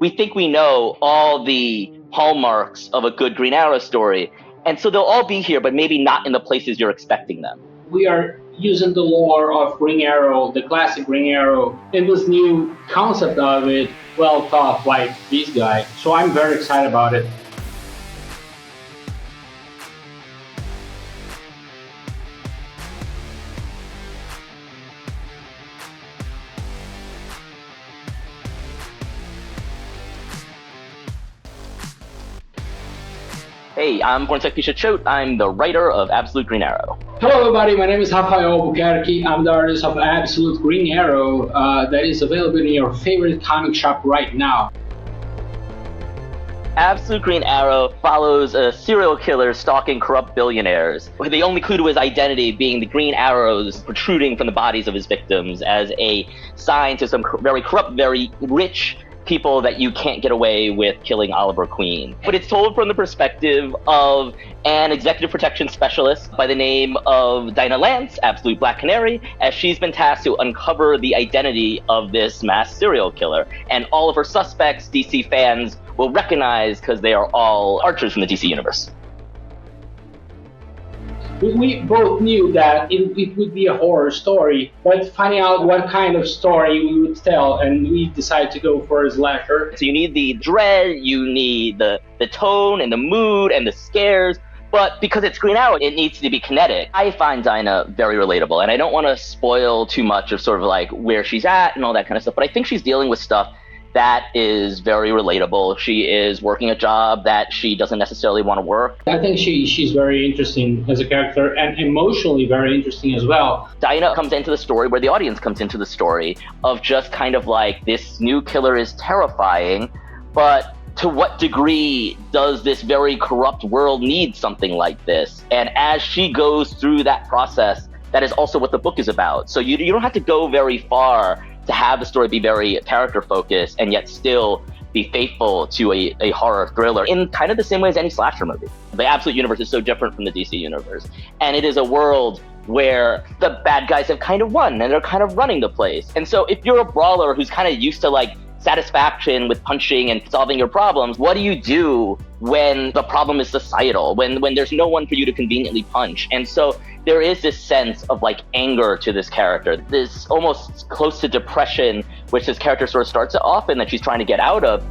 we think we know all the hallmarks of a good Green Arrow story. And so they'll all be here, but maybe not in the places you're expecting them. We are using the lore of Green Arrow, the classic Green Arrow, in this new concept of it, well thought by this guy. So I'm very excited about it. Hey, I'm Pornsak Pichetshote. I'm the writer of Absolute Green Arrow. Hello everybody, my name is Rafael Albuquerque. I'm the artist of Absolute Green Arrow that is available in your favorite comic shop right now. Absolute Green Arrow follows a serial killer stalking corrupt billionaires, with the only clue to his identity being the green arrows protruding from the bodies of his victims as a sign to some very corrupt, very rich people that you can't get away with killing Oliver Queen. But it's told from the perspective of an executive protection specialist by the name of Dinah Lance, Absolute Black Canary, as she's been tasked to uncover the identity of this mass serial killer. And all of her suspects, DC fans will recognize because they are all archers from the DC universe. We both knew that it would be a horror story, but finding out what kind of story we would tell, and we decided to go for a slasher. So you need the dread, you need the tone and the mood and the scares, but because it's Green Arrow, it needs to be kinetic. I find Dinah very relatable, and I don't want to spoil too much of sort of like where she's at and all that kind of stuff, but I think she's dealing with stuff that is very relatable. She is working a job that she doesn't necessarily want to work. I think she's very interesting as a character and emotionally very interesting as well. Dinah comes into the story where the audience comes into the story of just kind of like, this new killer is terrifying, but to what degree does this very corrupt world need something like this? And as she goes through that process, that is also what the book is about. So you don't have to go very far to have the story be very character focused and yet still be faithful to a horror thriller in kind of the same way as any slasher movie. The Absolute universe is so different from the DC universe. And it is a world where the bad guys have kind of won and they're kind of running the place. And so if you're a brawler who's kind of used to like satisfaction with punching and solving your problems, what do you do when the problem is societal, when there's no one for you to conveniently punch? And so there is this sense of like anger to this character, this almost close to depression, which this character sort of starts off in that she's trying to get out of.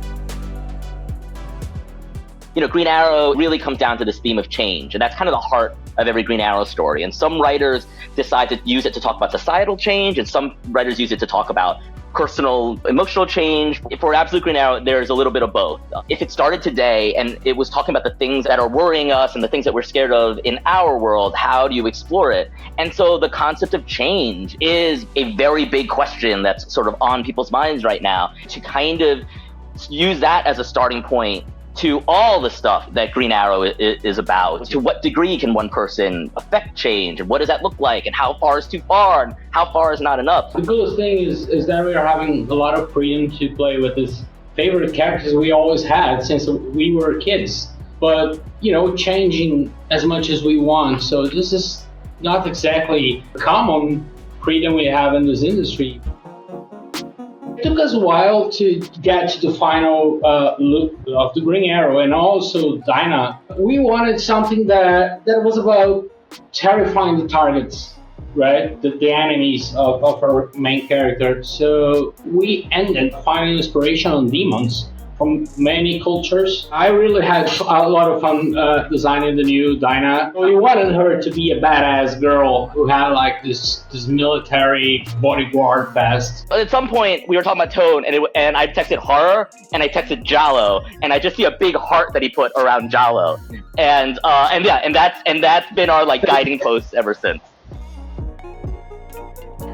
You know, Green Arrow really comes down to this theme of change, and that's kind of the heart of every Green Arrow story. And some writers decide to use it to talk about societal change, and some writers use it to talk about personal, emotional change. For Absolute Green Arrow, there's a little bit of both. If it started today and it was talking about the things that are worrying us and the things that we're scared of in our world, how do you explore it? And so the concept of change is a very big question that's sort of on people's minds right now. To kind of use that as a starting point to all the stuff that Green Arrow is about. To what degree can one person affect change, and what does that look like, and how far is too far, and how far is not enough? The coolest thing is that we are having a lot of freedom to play with these favorite characters we always had since we were kids, but you know, changing as much as we want. So this is not exactly common freedom we have in this industry. It took us a while to get to the final look of the Green Arrow, and also Dinah. We wanted something that was about terrifying the targets, right? The enemies of our main character. So we ended finding inspiration on demons from many cultures. I really had a lot of fun designing the new Dinah. We wanted her to be a badass girl who had like this military bodyguard vest. At some point, we were talking about tone, and I texted horror, and I texted Giallo, and I just see a big heart that he put around Giallo, and that's been our like guiding post ever since.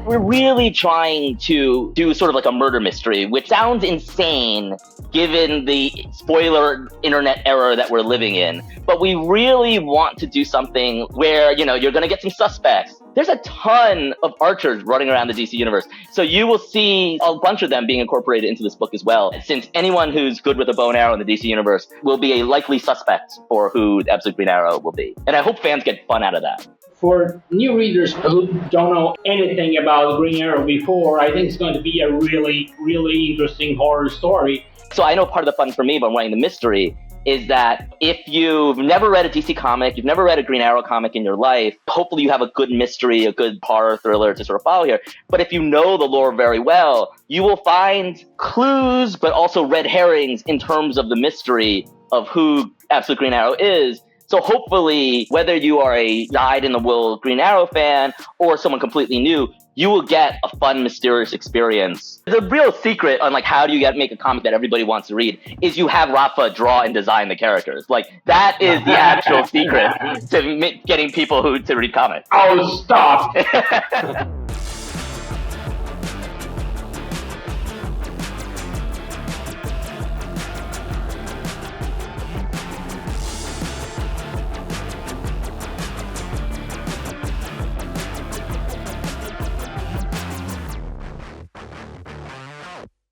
We're really trying to do sort of like a murder mystery, which sounds insane given the spoiler internet era that we're living in. But we really want to do something where, you know, you're going to get some suspects. There's a ton of archers running around the DC universe. So you will see a bunch of them being incorporated into this book as well, since anyone who's good with a bow and arrow in the DC universe will be a likely suspect for who the Absolute Green Arrow will be. And I hope fans get fun out of that. For new readers who don't know anything about Green Arrow before, I think it's going to be a really, really interesting horror story. So I know part of the fun for me about writing the mystery is that if you've never read a DC comic, you've never read a Green Arrow comic in your life, hopefully you have a good mystery, a good horror thriller to sort of follow here. But if you know the lore very well, you will find clues, but also red herrings in terms of the mystery of who Absolute Green Arrow is. So hopefully, whether you are a dyed-in-the-wool Green Arrow fan or someone completely new, you will get a fun, mysterious experience. The real secret on like how do you make a comic that everybody wants to read is you have Rafa draw and design the characters. Like that is the actual secret to getting people to read comics. Oh, stop!